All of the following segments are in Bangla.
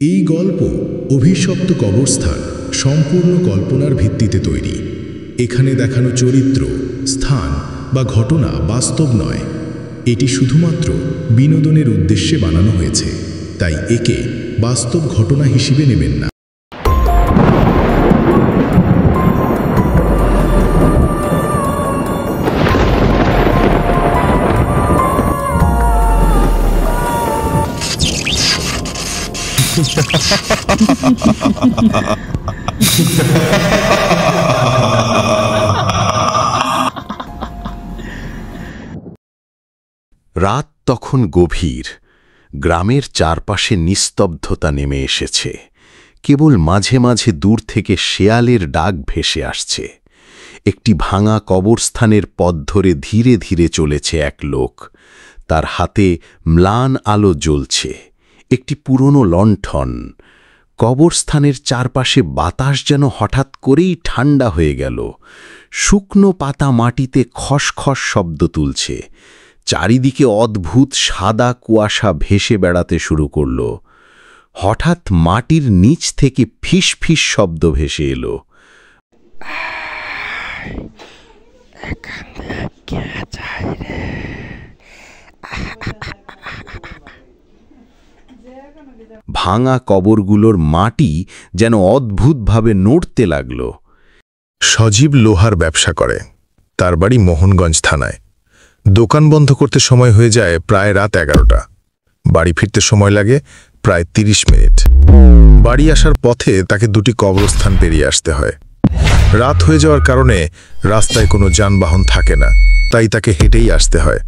এই গল্প অভিশপ্ত কবরস্থান সম্পূর্ণ কল্পনার ভিত্তিতে তৈরি। এখানে দেখানো চরিত্র, স্থান বা ঘটনা বাস্তব নয়। এটি শুধুমাত্র বিনোদনের উদ্দেশ্যে বানানো হয়েছে, তাই একে বাস্তব ঘটনা হিসেবে নেবেন না। রাত তখন গভীর। গ্রামের চারপাশে নিস্তব্ধতা নেমে এসেছে। কেবল মাঝে মাঝে দূর থেকে শেয়ালের ডাক ভেসে আসছে। একটি ভাঙা কবরস্থানের পথ ধরে ধীরে ধীরে চলেছে এক লোক। তার হাতে ম্লান আলো জ্বলছে, একটি পুরনো লণ্ঠন। কবরস্থানের চারপাশে বাতাস যেন হঠাৎ করেই ঠান্ডা হয়ে গেল। শুকনো পাতা মাটিতে খসখস শব্দ তুলছে। চারিদিকে অদ্ভুত সাদা কুয়াশা ভেসে বেড়াতে শুরু করল। হঠাৎ মাটির নিচ থেকে ফিস ফিস শব্দ ভেসে এলো। ভাঙা কবরগুলোর মাটি যেন অদ্ভুতভাবে নড়তে লাগল। সজীব লোহার ব্যবসা করে। তার বাড়ি মোহনগঞ্জ থানায়। দোকান বন্ধ করতে সময় হয়ে যায় প্রায় রাত 11টা। বাড়ি ফিরতে সময় লাগে প্রায় 30 মিনিট। বাড়ি আসার পথে তাকে দুটি কবরস্থান পেরিয়ে আসতে হয়। রাত হয়ে যাওয়ার কারণে রাস্তায় কোনো যানবাহন থাকে না, তাই তাকে হেঁটেই আসতে হয়।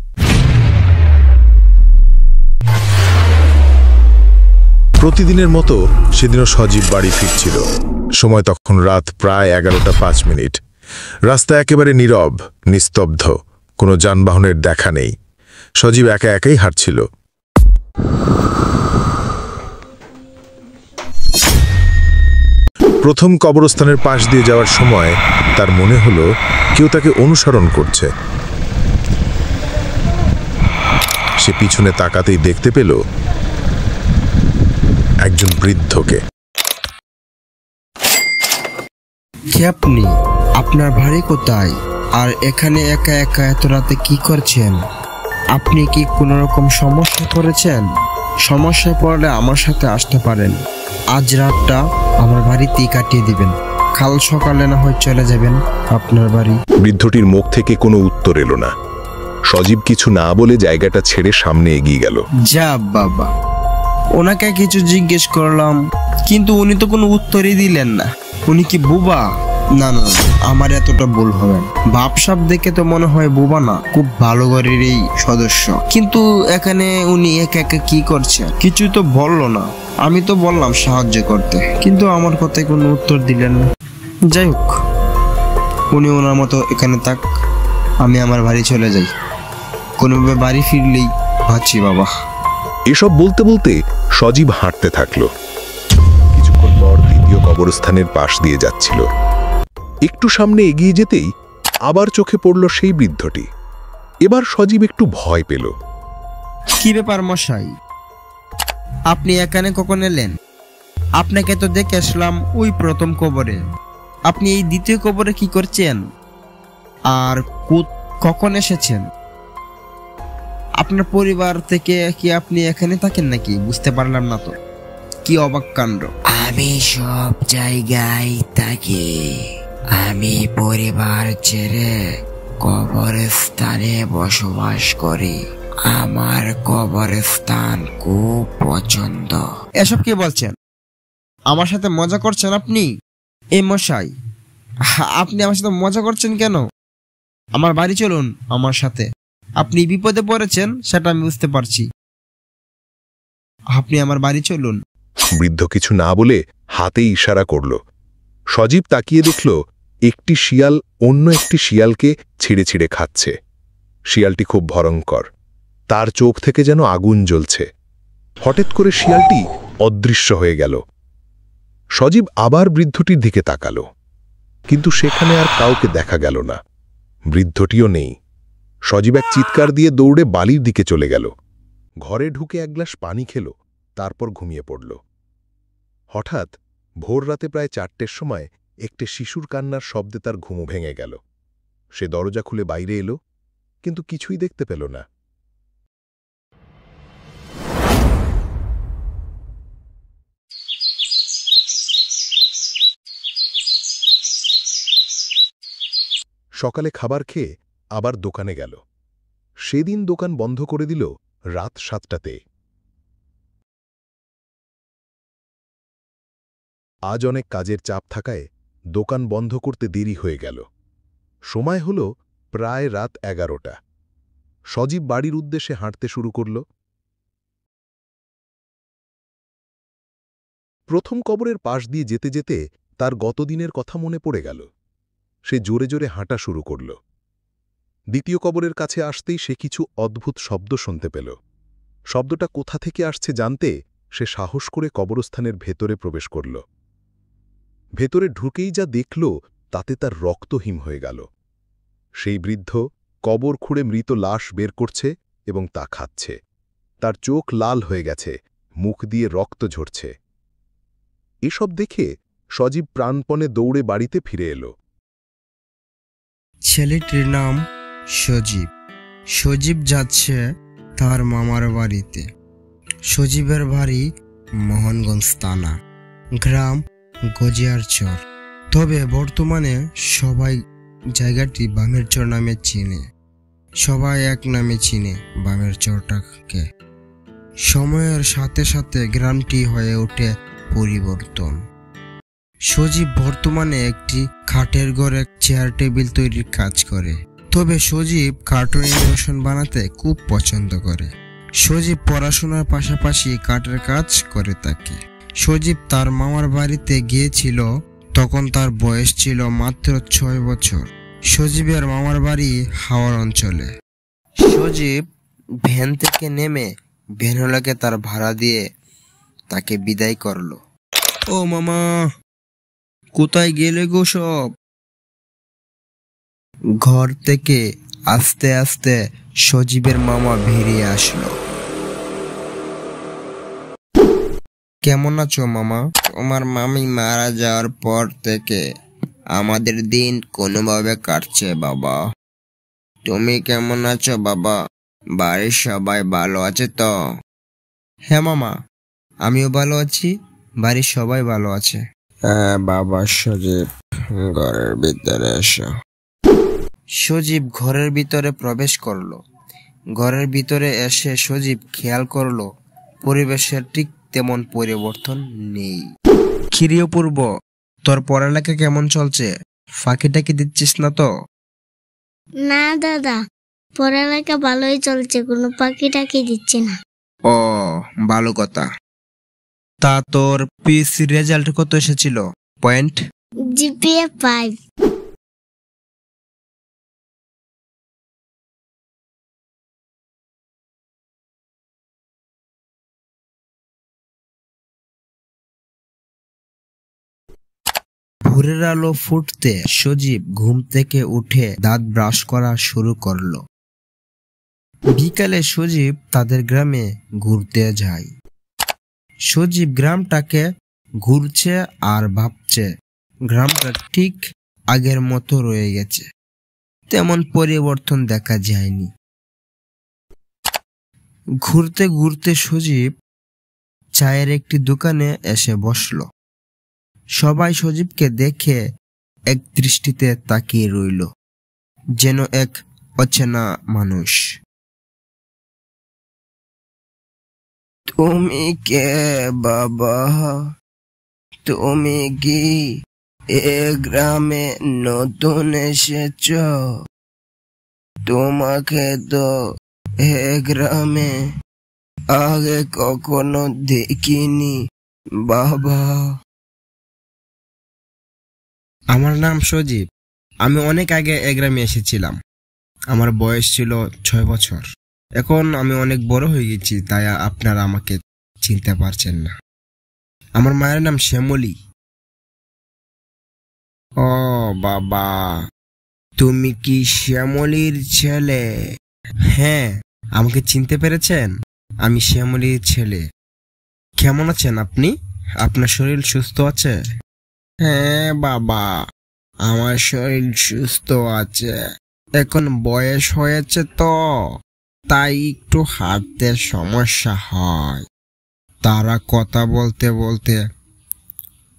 প্রতিদিনের মতো সেদিনও সজীব বাড়ি ফিরছিল। সময় তখন রাত প্রায় 11:05। রাস্তা একেবারে নীরব, নিস্তব্ধ, কোনো যানবাহনের দেখা নেই। সজীব একা একাই হাঁটছিল। প্রথম কবরস্থানের পাশ দিয়ে যাওয়ার সময় তার মনে হলো কেউ তাকে অনুসরণ করছে। সে পিছনে তাকাতেই দেখতে পেল একজন বৃদ্ধকে। কে আপনি? আপনার বাড়ি কোথায়? আর এখানে একা একা এত রাতে কি করছেন? আপনি কি কোনো রকম সমস্যা করেছেন? সমস্যায় পড়লে আমার সাথে আসতে পারেন। আজ রাতটা আমার বাড়িতেই কাটিয়ে দিবেন। কাল সকালে না হয় চলে যাবেন আপনার বাড়ি। বৃদ্ধটির মুখ থেকে কোনো উত্তর এলো না। সজীব কিছু না বলে জায়গাটা ছেড়ে সামনে এগিয়ে গেল। যা বাবা, ওনাকে কিছু জিজ্ঞেস করলাম, কিন্তু উনি তো কোনো উত্তরই দিলেন না। উনি কি বুবা? না না, আমার এতটা ভুল হবে। ভাবসাব দেখে তো মনে হয় বুবা না, খুব ভালো ঘরের এই সদস্য। কিন্তু এখানে উনি একা একা কি করছে কিছু তো বললো না। আমি তো বললাম সাহায্য করতে, কিন্তু আমার কথায় কোনো উত্তর দিলেন না। যাই হোক, উনি ওনার মতো এখানে থাক, আমি আমার বাড়ি চলে যাই। কোনোভাবে বাড়ি ফিরলেই ভাবছি বাবা। এসব বলতে বলতে সজীব হাঁটতে থাকলো। কিছুক্ষণ পর দ্বিতীয় কবরস্থানের পাশ দিয়ে যাচ্ছিল। একটু সামনে এগিয়ে যেতেই আবার চোখে পড়ল সেই বৃদ্ধটি। এবার সজীব একটু ভয় পেল। কি ব্যাপার মশাই, আপনি এখানে কখন এলেন? আপনাকে তো দেখে আসলাম ওই প্রথম কবরে। আপনি এই দ্বিতীয় কবরে কি করছেন? আর কখন এসেছেন? আপনার পরিবার থেকে কি আপনি এখানে থাকেন নাকি? বুঝতে পারলাম না তো, কি অবাক কাণ্ড। আমি সব জায়গায় থাকি। আমি পরিবার ছেড়ে কবরস্থানে বসবাস করি। আমার কবরস্থান খুব পছন্দ। এসব কি বলছেন? আমার সাথে মজা করছেন আপনি? এই মশাই, আপনি আমার সাথে মজা করছেন কেন? আমার বাড়ি চলুন আমার সাথে। আপনি বিপদে পড়েছেন সেটা আমি বুঝতে পারছি। আপনি আমার বাড়ি চলুন। বৃদ্ধ কিছু না বলে হাতে ইশারা করল। সজীব তাকিয়ে দেখল একটি শিয়াল অন্য একটি শিয়ালকে ছিঁড়ে ছিঁড়ে খাচ্ছে। শিয়ালটি খুব ভয়ঙ্কর, তার চোখ থেকে যেন আগুন জ্বলছে। হঠাৎ করে শিয়ালটি অদৃশ্য হয়ে গেল। সজীব আবার বৃদ্ধটির দিকে তাকালো, কিন্তু সেখানে আর কাউকে দেখা গেল না। বৃদ্ধটিও নেই। সজীব এক চিৎকার দিয়ে দৌড়ে বালির দিকে চলে গেল। ঘরে ঢুকে এক গ্লাস পানি খেল, তারপর ঘুমিয়ে পড়ল। হঠাৎ ভোর রাতে প্রায় 4টের সময় একটি শিশুর কান্নার শব্দে তার ঘুমও ভেঙে গেল। সে দরজা খুলে বাইরে এলো, কিন্তু কিছুই দেখতে পেল না। সকালে খাবার খেয়ে আবার দোকানে গেল। সেদিন দোকান বন্ধ করে দিল রাত 7টাতে। আজ অনেক কাজের চাপ থাকায় দোকান বন্ধ করতে দেরি হয়ে গেল। সময় হল প্রায় রাত 11টা। সজীব বাড়ির উদ্দেশ্যে হাঁটতে শুরু করল। প্রথম কবরের পাশ দিয়ে যেতে যেতে তার গতদিনের কথা মনে পড়ে গেল। সে জোরে জোরে হাঁটা শুরু করল। দ্বিতীয় কবরের কাছে আসতেই সে কিছু অদ্ভুত শব্দ শুনতে পেল। শব্দটা কোথা থেকে আসছে জানতে সে সাহস করে কবরস্থানের ভেতরে প্রবেশ করল। ভেতরে ঢুকেই যা দেখল তাতে তার রক্ত হিম হয়ে গেল। সেই বৃদ্ধ কবর খুঁড়ে মৃত লাশ বের করছে এবং তা খাচ্ছে। তার চোখ লাল হয়ে গেছে, মুখ দিয়ে রক্ত ঝরছে। এসব দেখে সজীব প্রাণপণে দৌড়ে বাড়িতে ফিরে এলো। ছেলেটির নাম সজীব। সজীব যাচ্ছে তার মামার বাড়িতে। সজীবের বাড়ি মোহনগঞ্জ থানা, গ্রাম গজিয়ারচর। তবে বর্তমানে সবাই জায়গাটি বামের চর নামে চিনে। সবাই এক নামে চিনে বামের চরটাকে। সময়ের সাথে সাথে গ্রামটি হয়ে ওঠে পরিবর্তন। সজীব বর্তমানে একটি খাটের ঘরে চেয়ার টেবিল তৈরির কাজ করে। তবে সজীব কার্টুন অ্যানিমেশন বানাতে খুব পছন্দ করে। সজীব পড়াশোনার পাশাপাশি কাঠের কাজ করে থাকে। সজীব তার মামার বাড়িতে গিয়েছিল, তখন তার বয়স ছিল মাত্র 6 বছর। সজীবের মামার বাড়ি হাওড় অঞ্চলে। সজীব ভ্যান থেকে নেমে ভ্যানওয়ালাকে তার ভাড়া দিয়ে তাকে বিদায় করলো। ও মামা, কোথায় গেলে গো সব? ঘর থেকে আস্তে আস্তে সজীবের মামা বেরিয়ে আসলো। কেমন আছো মামা? তোমার মামি মারা যাওয়ার পর থেকে আমাদের দিন কোনোভাবে কাটছে বাবা। তুমি কেমন আছো বাবা? বাড়ির সবাই ভালো আছে তো? হ্যাঁ মামা, আমিও ভালো আছি, বাড়ির সবাই ভালো আছে। হ্যাঁ বাবা। সজীব, ঘরের ভিতরে এসো। সজীব ঘরের ভিতরে প্রবেশ করলো। ঘরের ভিতরে এসে সজীব খেয়াল করলো পরিবেশের ঠিক তেমন পরিবর্তন নেই। কিরে অপূর্ব, তোর পড়ালেখা কেমন চলছে? ফাঁকিটাকি দিচ্ছিস না তো? না দাদা, পড়ালেখা ভালোই চলছে, কোনো পাখিটাকে দিচ্ছে না। ও, ভালো কথা। তা তোর পিএসসি রেজাল্ট কত এসেছিল? পয়েন্ট? জিপিএ 5। ভোরের আলো ফুটতে সজীব ঘুম থেকে উঠে দাঁত ব্রাশ করা শুরু করলো। বিকালে সজীব তাদের গ্রামে ঘুরতে যায়। সজীব গ্রামটাকে ঘুরছে আর ভাবছে গ্রামটা ঠিক আগের মতো রয়ে গেছে, তেমন পরিবর্তন দেখা যায়নি। ঘুরতে ঘুরতে সজীব চায়ের একটি দোকানে এসে বসল। সবাই সজীবকে দেখে এক দৃষ্টিতে তাকিয়ে রইল, যেন এক অচেনা মানুষ। তুমি কে বাবা? তুমি কি এ গ্রামে নতুন এসেছ? তোমাকে তো এ গ্রামে আগে কখনো দেখিনি বাবা। আমার নাম সজীব। আমি অনেক আগে এ গ্রামে এসেছিলাম। আমার বয়স ছিল 6 বছর। এখন আমি অনেক বড় হয়ে গেছি, তাই আপনারা আমাকে চিনতে পারছেন না। আমার মায়ের নাম শ্যামলী। ও বাবা, তুমি কি শ্যামলীর ছেলে? হ্যাঁ, আমাকে চিনতে পেরেছেন? আমি শ্যামলীর ছেলে। কেমন আছেন আপনি? আপনার শরীর সুস্থ আছে? হ্যাঁ বাবা, আমার শরীর সুস্থ আছে। এখন বয়স হয়েছে তো, তাই একটু হাঁটতে সমস্যা হয়। তারা কথা বলতে বলতে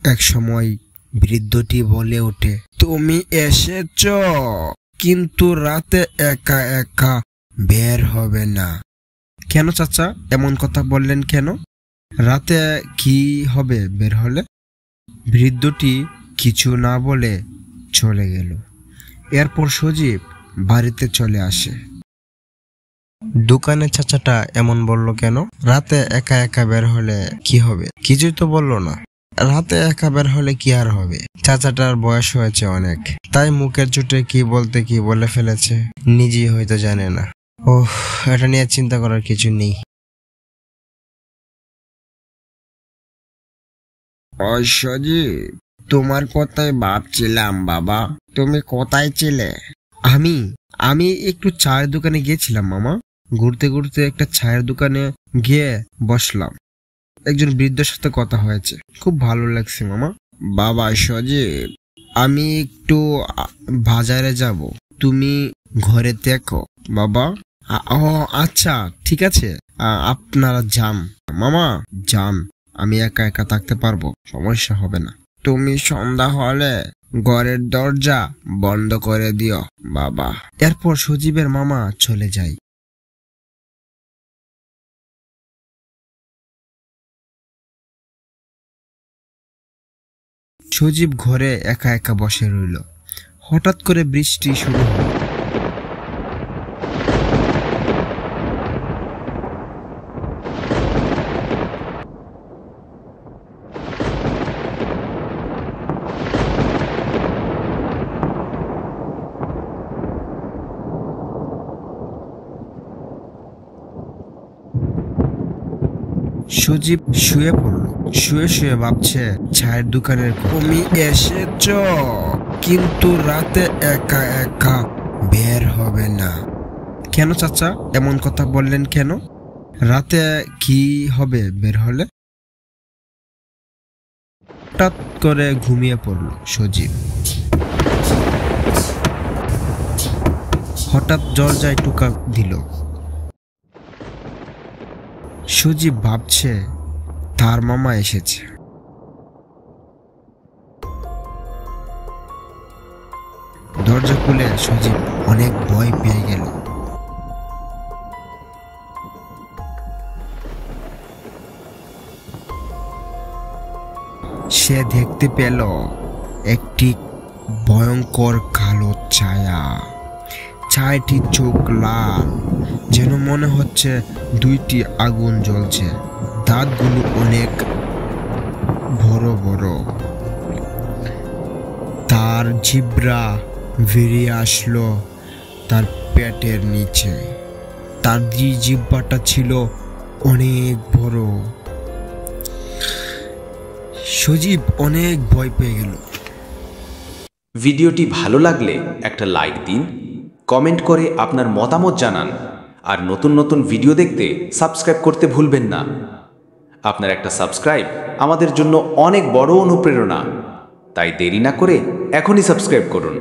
এক সময় বৃদ্ধটি বলে ওঠে, তুমি এসেছ, কিন্তু রাতে একা একা বের হবে না। কেন চাচা এমন কথা বললেন কেন? রাতে কি হবে বের হলে? বৃদ্ধটি কিছু না বলে চলে গেল। এরপর সজীব বাড়িতে চলে আসে। দোকানে চাচাটা এমন বলল কেন? রাতে একা একা বের হলে কি হবে? কিছুই তো বললো না। রাতে একা বের হলে কি আর হবে? চাচাটার বয়স হয়েছে অনেক, তাই মুখের চোটে কি বলতে কি বলে ফেলেছে, নিজেই হয়তো জানে না। ওহ, এটা নিয়ে চিন্তা করার কিছু নেই। সজীব, তোমার কথাই ভাবছিলাম বাবা। তুমি কোথায় ছিলে? আমি একটু চায়ের দোকানে গিয়েছিলাম মামা। ঘুরতে ঘুরতে একটা চায়ের দোকানে গিয়ে বসলাম। একজন বৃদ্ধের সাথে কথা হয়েছে, খুব ভালো লাগছে মামা। বাবা সজীব, আমি একটু বাজারে যাব, তুমি ঘরে দেখো বাবা। ও আচ্ছা, ঠিক আছে, আপনারা যান মামা, যান। আমি একা একা থাকতে পারবো, সমস্যা হবে না। তুমি সন্ধ্যা হলে ঘরের দরজা বন্ধ করে দিও বাবা। এরপর সজীবের মামা চলে যায়। সজীব ঘরে একা একা বসে রইল। হঠাৎ করে বৃষ্টি শুরু হলো। সজীব শুয়ে পড়ল। শুয়ে শুয়ে ভাবছে চায়ের দোকানের কথা। তুমি এসেছ, কিন্তু রাতে একা একা বের হবে না। কেন চাচা এমন কথা বললেন কেন? রাতে কি হবে বের হলে? হঠাৎ করে ঘুমিয়ে পড়ল সজীব। হঠাৎ দরজায় টোকা দিল। সজীব ভাবছে তার মামা এসেছে। দরজা খুলে সজীব অনেক ভয় পেয়ে গেল। সে দেখতে পেল একটি ভয়ঙ্কর কালো ছায়া। ছায়াটি চোখ লাল, যেন মনে হচ্ছে দুইটি আগুন জ্বলছে। দাঁতগুলো অনেক বড় বড়। তার জিহ্বা বেরিয়ে আসলো তার পেটের নিচে। তার জিহ্বাটা ছিল অনেক বড়। সজীব অনেক ভয় পেয়ে গেল। ভিডিওটি ভালো লাগলে একটা লাইক দিন, কমেন্ট করে আপনার মতামত জানান, আর নতুন নতুন ভিডিও দেখতে সাবস্ক্রাইব করতে ভুলবেন না। আপনার একটা সাবস্ক্রাইব আমাদের জন্য অনেক বড় অনুপ্রেরণা, তাই দেরি না করে এখনই সাবস্ক্রাইব করুন।